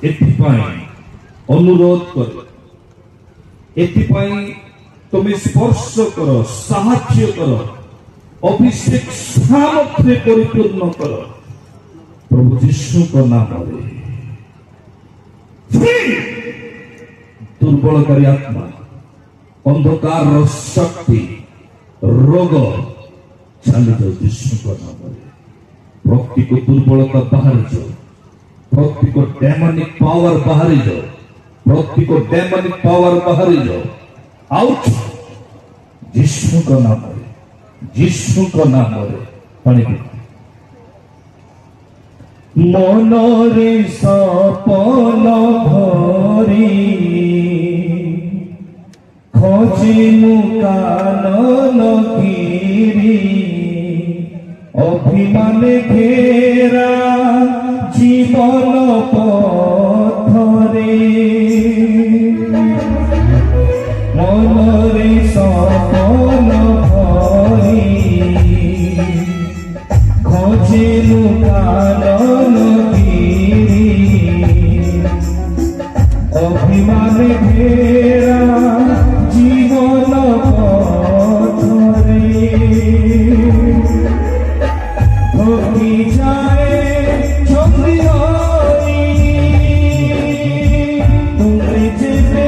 ଏଥିପାଇଁ ଅନୁରୋଧ କର, ଏଥିପାଇଁ তুমি স্পর্শ কর, সাহায্য কর, অভিষেক সামর্থ্যে পরিপূর্ণ কর প্রভু যিশুଙ୍କ নামରେ। দুর্বলকারী আত্মা, অন্ধকার শক্তি, ରୋଗ ଚାଲିଯାଉ ଯୀଶୁଙ୍କ ନାମରେ। ଭକ୍ତିକୁ ଦୁର୍ବଳତା ବାହାରି ଯାଉ, ଭକ୍ତିକୁ ଡେମୋନିକ ପାୱାର ବାହାରି ଯାଉ, ଭକ୍ତିକୁ ଡେମୋନିକ ପାୱାର ବାହାରି ଯାଉ। आउट ଯୀଶୁଙ୍କ ନାମରେ, ଯୀଶୁଙ୍କ ନାମରେ। ପାଣି ମନରେ ସପନ ଭରି ଖୋଜି ମୁଁ କାନନ ଗିରି, ଅଭିମାନ ଘେରା ଜୀବନ ପଥରେ। মনরে সপন ভরি খোঁজিলু কানন গিরি, অভিমান ঘেরা জীবন পথরে। ভক্তি যায় ছন্দি হরি, তুমি যেতে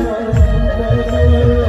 Thank you.